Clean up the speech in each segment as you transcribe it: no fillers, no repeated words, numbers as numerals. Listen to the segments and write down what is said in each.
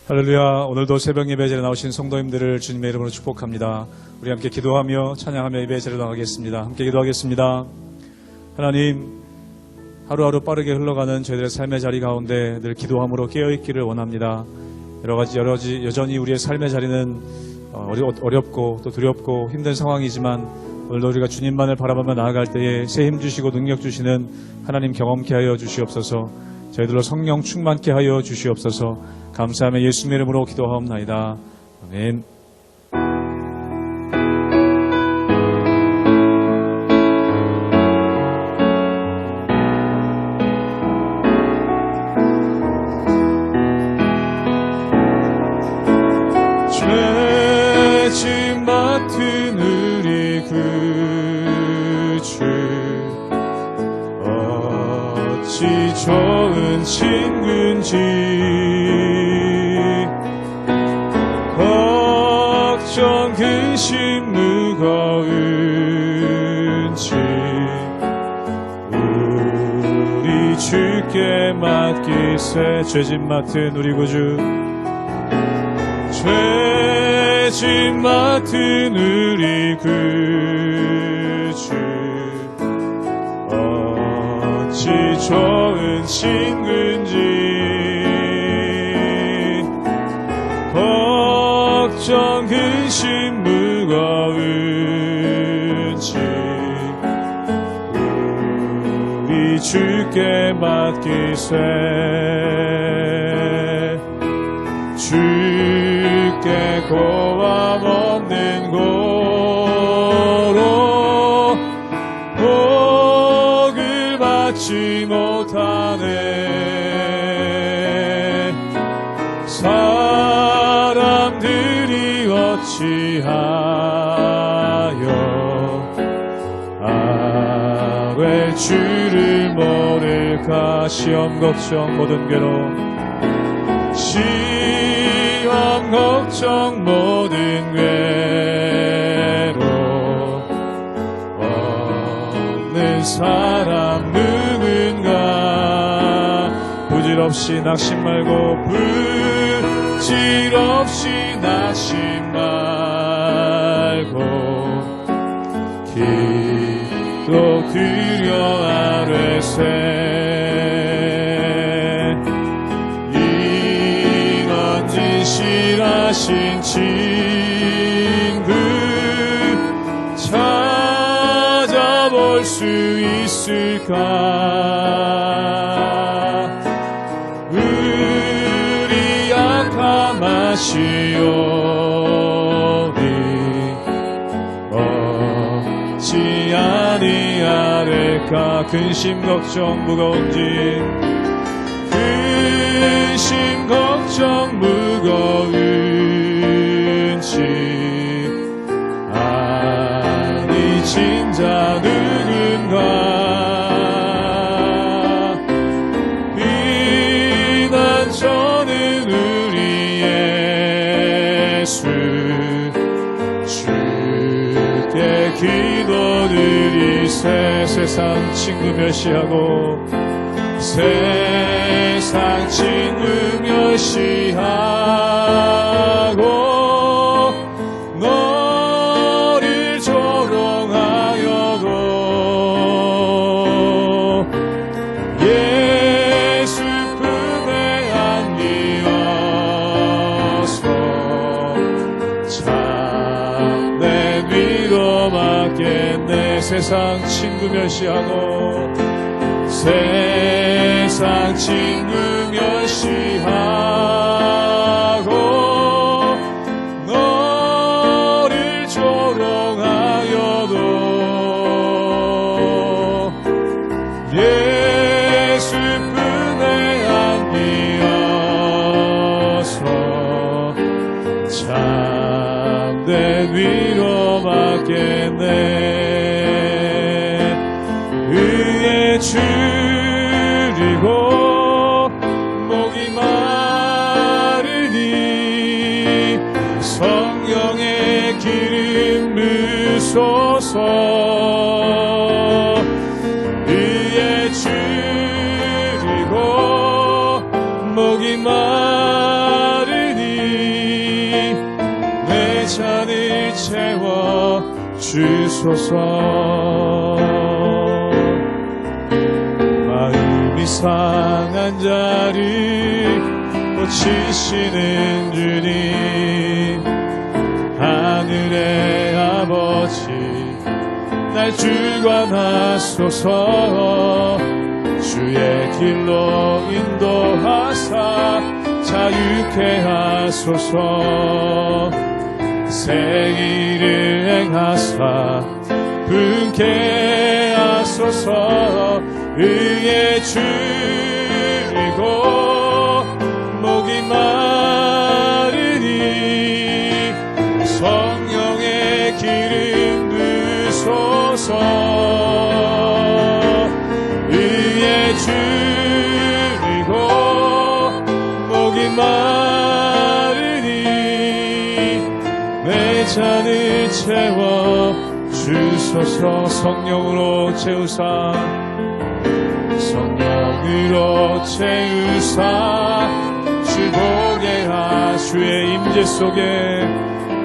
할렐루야. 오늘도 새벽 예배 자리에 나오신 성도님들을 주님의 이름으로 축복합니다. 우리 함께 기도하며 찬양하며 예배 자리로 나가겠습니다. 함께 기도하겠습니다. 하나님, 하루하루 빠르게 흘러가는 저희들의 삶의 자리 가운데 늘 기도함으로 깨어있기를 원합니다. 여전히 우리의 삶의 자리는 어렵고 또 두렵고 힘든 상황이지만 오늘도 우리가 주님만을 바라보며 나아갈 때에 새 힘 주시고 능력 주시는 하나님 경험케 하여 주시옵소서. 저희들로 성령 충만케 하여 주시옵소서. 감사하며 예수님의 이름으로 기도하옵나이다. 아멘. 죄짐 맡은 우리 구주 어찌 좋은 친구인지 걱정 근심 무거운지 우리 주께 맡기세. 죄짐 맡은 우리 구주 죄짐 맡은 우리 구주 어찌 좋은 친구인지 걱정 근심 무거운지 우리 주께 맡기세. 주께 고함 없는 고로 복을 받지 못하네. 사람들이 어찌하여 아뢰 주를 모를까. 시험 걱정 모든 괴로움 시험 걱정 모든 괴로움 없는 사람 누군가. 부질없이 낙심 말고 부질없이 낙심 말고 기도 드려 아뢰세. 진실하신 친구 찾아볼 수 있을까. 우리 약함 아시오니 어찌 아니하릴까. 근심 걱정 무거운지 근심 걱정 무거운지 아니 진짜 누군가. 비난 저는 우리 예수 주께 기도드리세. 세상 친구 멸시하고 세상 친구 멸시하고 너를 조롱하여도 예수 품에 안기어서 참된 위로 받겠네. 세상 친구 멸시하고 세상 친구 멸시하고 너를 조롱하여도 예수 품에 안기어서 참된 위로 받겠네. 의의 줄이고 목이 마르니 성령의 기름 주소서. 위에 줄이고 목이 마르니 내 잔을 채워 주소서. 마음이 상한 자를 고치시는 주님, 하늘의 아버지 날 주관하소서. 주의 길로 인도하사 자유케 하소서. 새 일을 행하사 분케 하소서. 의에 줄이고 목이 마르니 성령의 기름 부소서. 의에 줄이고 목이 마르니 내 잔을 채워 주소서. 성령으로 채우사, 성령으로 채우사 주 보게 하. 주의 임재 속에,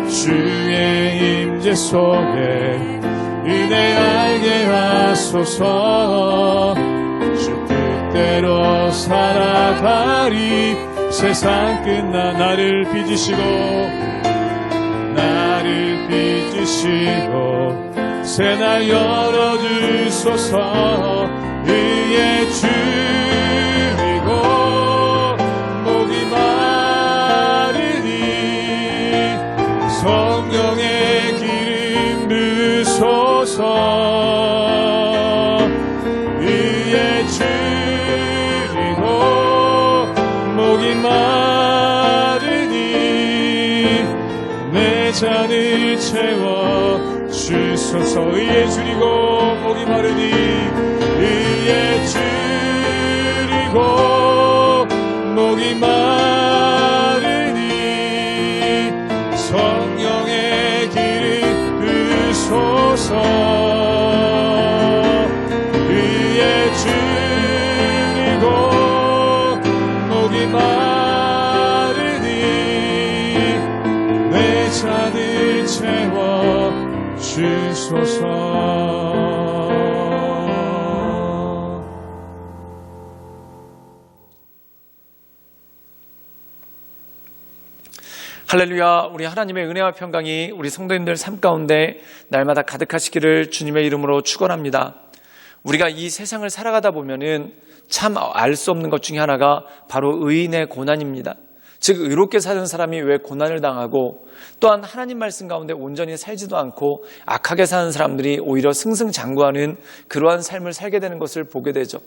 주의 임재 속에 은혜 알게 하소서. 주 뜻대로 살아가리. 세상 끝나 나를 빚으시고 새날 열어주소서. 의에 줄이고 목이 마르니 성령의 기름 부소서. 의에 줄이고 목이 마르니 내 잔을 채워 주소서. 의에 줄이고 목이 마르니 의에 줄이고 목이 마르니 성령의 기름 부소서. 의에 줄이고 목이 마르니 내 잔을 채워 주소서. 할렐루야. 우리 하나님의 은혜와 평강이 우리 성도님들 삶 가운데 날마다 가득하시기를 주님의 이름으로 축원합니다. 우리가 이 세상을 살아가다 보면은 참 알 수 없는 것 중에 하나가 바로 의인의 고난입니다. 즉 의롭게 사는 사람이 왜 고난을 당하고, 또한 하나님 말씀 가운데 온전히 살지도 않고 악하게 사는 사람들이 오히려 승승장구하는 그러한 삶을 살게 되는 것을 보게 되죠.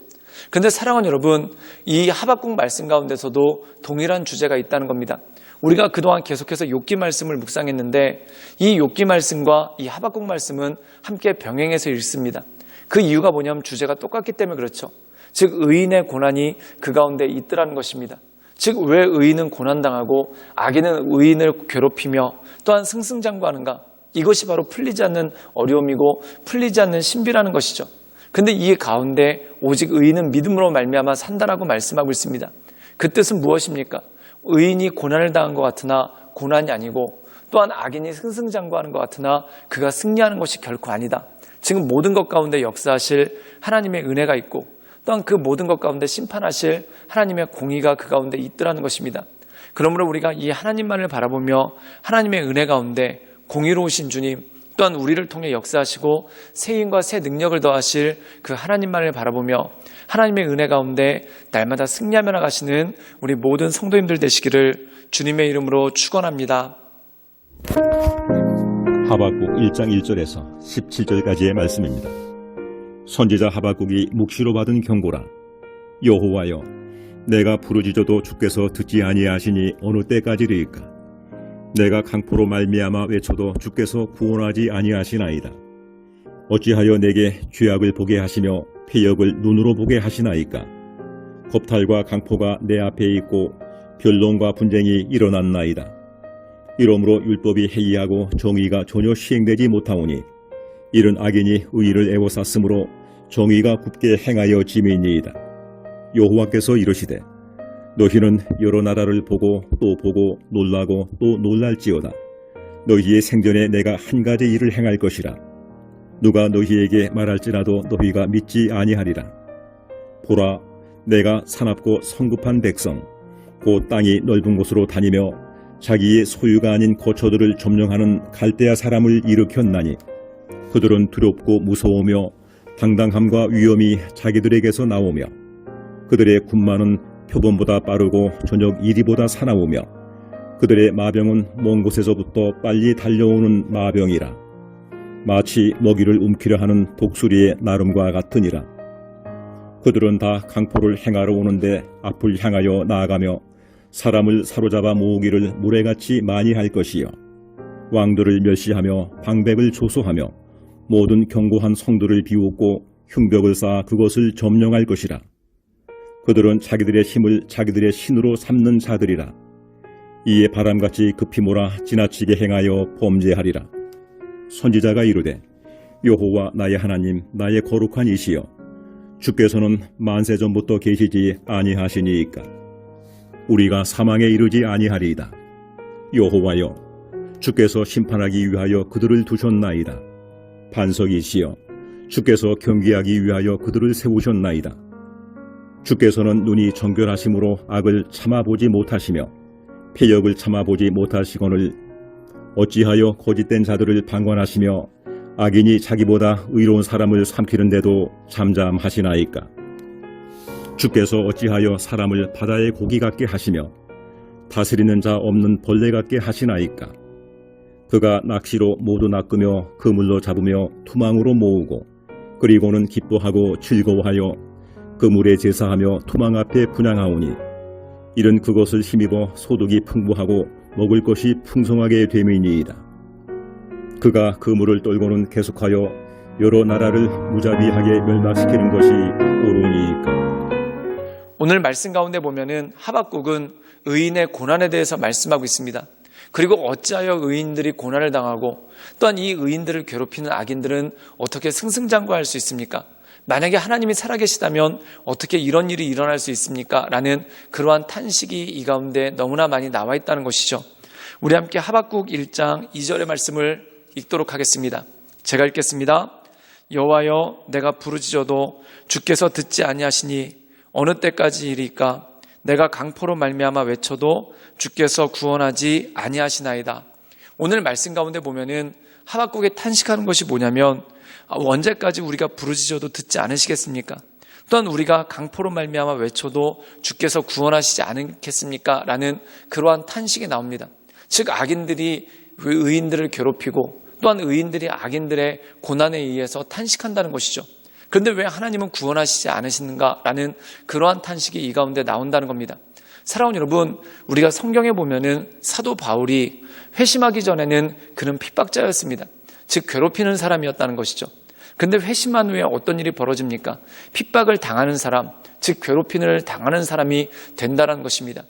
그런데 사랑하는 여러분, 이 하박국 말씀 가운데서도 동일한 주제가 있다는 겁니다. 우리가 그동안 계속해서 욥기 말씀을 묵상했는데 이 욥기 말씀과 이 하박국 말씀은 함께 병행해서 읽습니다. 그 이유가 뭐냐면 주제가 똑같기 때문에 그렇죠. 즉 의인의 고난이 그 가운데 있더라는 것입니다. 즉 왜 의인은 고난당하고 악인은 의인을 괴롭히며 또한 승승장구하는가? 이것이 바로 풀리지 않는 어려움이고 풀리지 않는 신비라는 것이죠. 그런데 이 가운데 오직 의인은 믿음으로 말미암아 산다라고 말씀하고 있습니다. 그 뜻은 무엇입니까? 의인이 고난을 당한 것 같으나 고난이 아니고, 또한 악인이 승승장구하는 것 같으나 그가 승리하는 것이 결코 아니다. 지금 모든 것 가운데 역사하실 하나님의 은혜가 있고, 또한 그 모든 것 가운데 심판하실 하나님의 공의가 그 가운데 있더라는 것입니다. 그러므로 우리가 이 하나님만을 바라보며 하나님의 은혜 가운데 공의로우신 주님, 또한 우리를 통해 역사하시고 새 힘과 새 능력을 더하실 그 하나님만을 바라보며 하나님의 은혜 가운데 날마다 승리하며 나가시는 우리 모든 성도님들 되시기를 주님의 이름으로 축원합니다. 하박국 1장 1절에서 17절까지의 말씀입니다. 선지자 하박국이 묵시로 받은 경고라. 여호와여, 내가 부르짖어도 주께서 듣지 아니하시니 어느 때까지리이까? 내가 강포로 말미암아 외쳐도 주께서 구원하지 아니하시나이다. 어찌하여 내게 죄악을 보게 하시며 패역을 눈으로 보게 하시나이까? 겁탈과 강포가 내 앞에 있고 변론과 분쟁이 일어났나이다. 이러므로 율법이 해이하고 정의가 전혀 시행되지 못하오니 이런 악인이 의를 애워쌌으므로 정의가 굽게 행하여 짐이니이다. 여호와께서 이르시되 너희는 여러 나라를 보고 또 보고 놀라고 또 놀랄지어다. 너희의 생전에 내가 한 가지 일을 행할 것이라. 누가 너희에게 말할지라도 너희가 믿지 아니하리라. 보라, 내가 사납고 성급한 백성 곧 땅이 넓은 곳으로 다니며 자기의 소유가 아닌 거처들을 점령하는 갈대아 사람을 일으켰나니 그들은 두렵고 무서우며 당당함과 위엄이 자기들에게서 나오며 그들의 군마는 표범보다 빠르고 저녁 이리보다 사나우며 그들의 마병은 먼 곳에서부터 빨리 달려오는 마병이라. 마치 먹이를 움키려 하는 독수리의 나름과 같으니라. 그들은 다 강포를 행하러 오는데 앞을 향하여 나아가며 사람을 사로잡아 모으기를 모래같이 많이 할 것이요 왕들을 멸시하며 방백을 조소하며 모든 견고한 성들을 비웃고 흉벽을 쌓아 그것을 점령할 것이라. 그들은 자기들의 힘을 자기들의 신으로 삼는 자들이라. 이에 바람같이 급히 몰아 지나치게 행하여 범죄하리라. 선지자가 이르되 여호와 나의 하나님 나의 거룩한 이시여 주께서는 만세 전부터 계시지 아니하시니이까 우리가 사망에 이르지 아니하리이다. 여호와여 주께서 심판하기 위하여 그들을 두셨나이다. 반석이시여 주께서 경계하기 위하여 그들을 세우셨나이다. 주께서는 눈이 정결하심으로 악을 참아보지 못하시며 패역을 참아보지 못하시거늘 어찌하여 거짓된 자들을 방관하시며 악인이 자기보다 의로운 사람을 삼키는데도 잠잠하시나이까. 주께서 어찌하여 사람을 바다의 고기 같게 하시며 다스리는 자 없는 벌레 같게 하시나이까. 그가 낚시로 모두 낚으며 그물로 잡으며 투망으로 모으고 그리고는 기뻐하고 즐거워하여 그물에 제사하며 투망 앞에 분향하오니 이는 그것을 힘입어 소득이 풍부하고 먹을 것이 풍성하게 됨이니이다. 그가 그물을 떨고는 계속하여 여러 나라를 무자비하게 멸망시키는 것이 옳으니이까. 오늘 말씀 가운데 보면은 하박국은 의인의 고난에 대해서 말씀하고 있습니다. 그리고 어찌하여 의인들이 고난을 당하고 또한 이 의인들을 괴롭히는 악인들은 어떻게 승승장구할 수 있습니까? 만약에 하나님이 살아계시다면 어떻게 이런 일이 일어날 수 있습니까? 라는 그러한 탄식이 이 가운데 너무나 많이 나와 있다는 것이죠. 우리 함께 하박국 1장 2절의 말씀을 읽도록 하겠습니다. 제가 읽겠습니다. 여호와여 내가 부르짖어도 주께서 듣지 아니하시니 어느 때까지 이리까? 내가 강포로 말미암아 외쳐도 주께서 구원하지 아니하시나이다. 오늘 말씀 가운데 보면은 하박국의 탄식하는 것이 뭐냐면 언제까지 우리가 부르짖어도 듣지 않으시겠습니까? 또한 우리가 강포로 말미암아 외쳐도 주께서 구원하시지 않겠습니까? 라는 그러한 탄식이 나옵니다. 즉 악인들이 의인들을 괴롭히고 또한 의인들이 악인들의 고난에 의해서 탄식한다는 것이죠. 그런데 왜 하나님은 구원하시지 않으시는가라는 그러한 탄식이 이 가운데 나온다는 겁니다. 사랑하는 여러분, 우리가 성경에 보면은 사도 바울이 회심하기 전에는 그는 핍박자였습니다. 즉 괴롭히는 사람이었다는 것이죠. 근데 회심한 후에 어떤 일이 벌어집니까? 핍박을 당하는 사람, 즉 괴롭힘을 당하는 사람이 된다는 것입니다.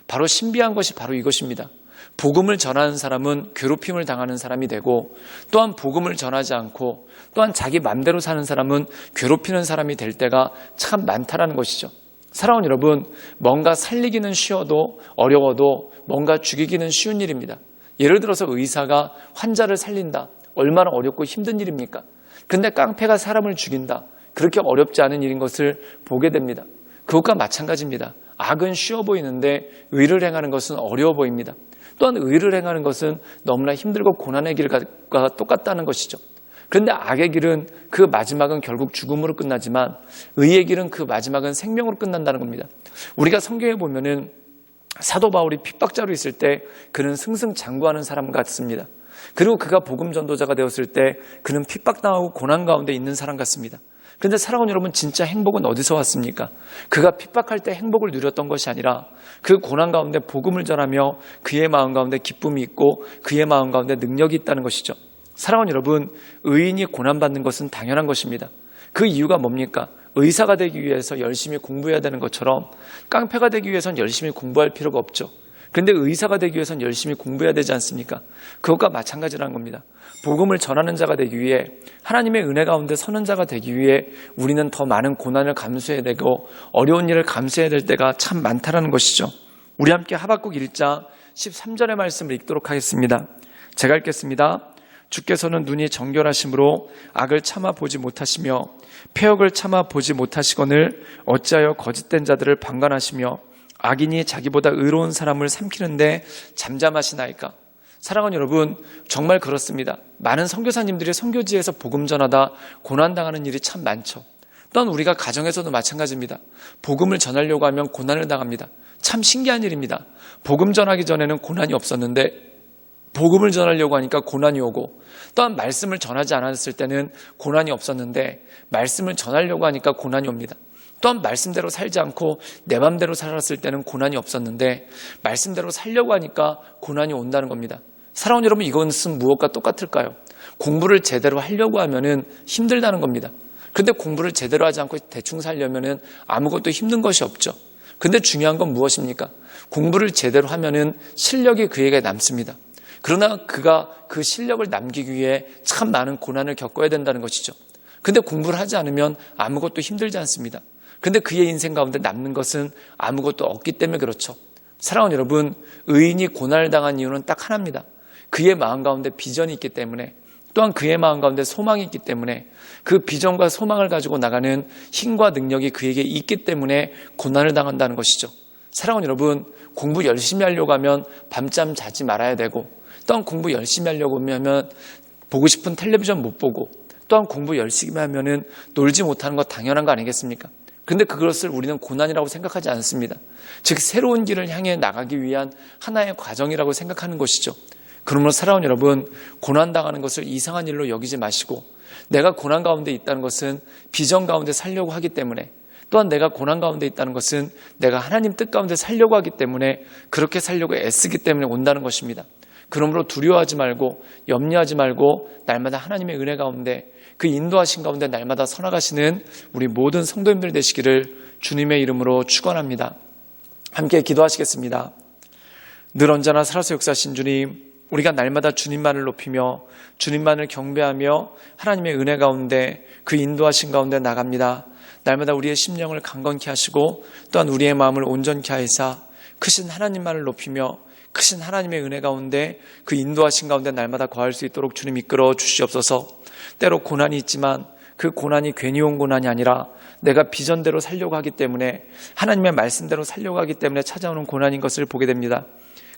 바로 신비한 것이 바로 이것입니다. 복음을 전하는 사람은 괴롭힘을 당하는 사람이 되고 또한 복음을 전하지 않고 또한 자기 맘대로 사는 사람은 괴롭히는 사람이 될 때가 참 많다라는 것이죠. 사랑하는 여러분, 뭔가 살리기는 쉬워도 어려워도 뭔가 죽이기는 쉬운 일입니다. 예를 들어서 의사가 환자를 살린다. 얼마나 어렵고 힘든 일입니까? 근데 깡패가 사람을 죽인다. 그렇게 어렵지 않은 일인 것을 보게 됩니다. 그것과 마찬가지입니다. 악은 쉬워 보이는데 의를 행하는 것은 어려워 보입니다. 또한 의를 행하는 것은 너무나 힘들고 고난의 길과 똑같다는 것이죠. 그런데 악의 길은 그 마지막은 결국 죽음으로 끝나지만 의의 길은 그 마지막은 생명으로 끝난다는 겁니다. 우리가 성경에 보면은 사도 바울이 핍박자로 있을 때 그는 승승장구하는 사람 같습니다. 그리고 그가 복음 전도자가 되었을 때 그는 핍박당하고 고난 가운데 있는 사람 같습니다. 그런데 사랑하는 여러분, 진짜 행복은 어디서 왔습니까? 그가 핍박할 때 행복을 누렸던 것이 아니라 그 고난 가운데 복음을 전하며 그의 마음 가운데 기쁨이 있고 그의 마음 가운데 능력이 있다는 것이죠. 사랑하는 여러분, 의인이 고난받는 것은 당연한 것입니다. 그 이유가 뭡니까? 의사가 되기 위해서 열심히 공부해야 되는 것처럼 깡패가 되기 위해서는 열심히 공부할 필요가 없죠. 그런데 의사가 되기 위해서는 열심히 공부해야 되지 않습니까? 그것과 마찬가지라는 겁니다. 복음을 전하는 자가 되기 위해, 하나님의 은혜 가운데 서는 자가 되기 위해 우리는 더 많은 고난을 감수해야 되고 어려운 일을 감수해야 될 때가 참 많다라는 것이죠. 우리 함께 하박국 1장 13절의 말씀을 읽도록 하겠습니다. 제가 읽겠습니다. 주께서는 눈이 정결하심으로 악을 참아 보지 못하시며 패역을 참아 보지 못하시거늘 어찌하여 거짓된 자들을 방관하시며 악인이 자기보다 의로운 사람을 삼키는데 잠잠하시나이까. 사랑하는 여러분, 정말 그렇습니다. 많은 선교사님들이 선교지에서 복음 전하다 고난당하는 일이 참 많죠. 또한 우리가 가정에서도 마찬가지입니다. 복음을 전하려고 하면 고난을 당합니다. 참 신기한 일입니다. 복음 전하기 전에는 고난이 없었는데 복음을 전하려고 하니까 고난이 오고, 또한 말씀을 전하지 않았을 때는 고난이 없었는데 말씀을 전하려고 하니까 고난이 옵니다. 또한 말씀대로 살지 않고 내 맘대로 살았을 때는 고난이 없었는데 말씀대로 살려고 하니까 고난이 온다는 겁니다. 사랑하는 여러분, 이것은 무엇과 똑같을까요? 공부를 제대로 하려고 하면은 힘들다는 겁니다. 그런데 공부를 제대로 하지 않고 대충 살려면은 아무것도 힘든 것이 없죠. 근데 중요한 건 무엇입니까? 공부를 제대로 하면은 실력이 그에게 남습니다. 그러나 그가 그 실력을 남기기 위해 참 많은 고난을 겪어야 된다는 것이죠. 근데 공부를 하지 않으면 아무것도 힘들지 않습니다. 근데 그의 인생 가운데 남는 것은 아무것도 없기 때문에 그렇죠. 사랑하는 여러분, 의인이 고난을 당한 이유는 딱 하나입니다. 그의 마음 가운데 비전이 있기 때문에, 또한 그의 마음 가운데 소망이 있기 때문에, 그 비전과 소망을 가지고 나가는 힘과 능력이 그에게 있기 때문에 고난을 당한다는 것이죠. 사랑하는 여러분, 공부 열심히 하려고 하면 밤잠 자지 말아야 되고, 또한 공부 열심히 하려고 하면 보고 싶은 텔레비전 못 보고, 또한 공부 열심히 하면은 놀지 못하는 거 당연한 거 아니겠습니까? 근데 그것을 우리는 고난이라고 생각하지 않습니다. 즉 새로운 길을 향해 나가기 위한 하나의 과정이라고 생각하는 것이죠. 그러므로 사랑하는 여러분, 고난당하는 것을 이상한 일로 여기지 마시고, 내가 고난 가운데 있다는 것은 비전 가운데 살려고 하기 때문에, 또한 내가 고난 가운데 있다는 것은 내가 하나님 뜻 가운데 살려고 하기 때문에, 그렇게 살려고 애쓰기 때문에 온다는 것입니다. 그러므로 두려워하지 말고 염려하지 말고 날마다 하나님의 은혜 가운데, 그 인도하신 가운데 날마다 서나가시는 우리 모든 성도님들 되시기를 주님의 이름으로 축원합니다. 함께 기도하시겠습니다. 늘 언제나 살아서 역사하신 주님, 우리가 날마다 주님만을 높이며 주님만을 경배하며 하나님의 은혜 가운데 그 인도하신 가운데 나갑니다. 날마다 우리의 심령을 강건케 하시고 또한 우리의 마음을 온전케 하시사 크신 하나님만을 높이며 크신 하나님의 은혜 가운데 그 인도하신 가운데 날마다 거할 수 있도록 주님 이끌어 주시옵소서. 때로 고난이 있지만 그 고난이 괜히 온 고난이 아니라 내가 비전대로 살려고 하기 때문에, 하나님의 말씀대로 살려고 하기 때문에 찾아오는 고난인 것을 보게 됩니다.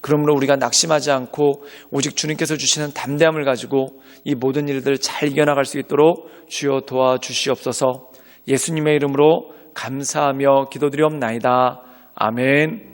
그러므로 우리가 낙심하지 않고 오직 주님께서 주시는 담대함을 가지고 이 모든 일들을 잘 이겨나갈 수 있도록 주여 도와주시옵소서. 예수님의 이름으로 감사하며 기도드리옵나이다. 아멘.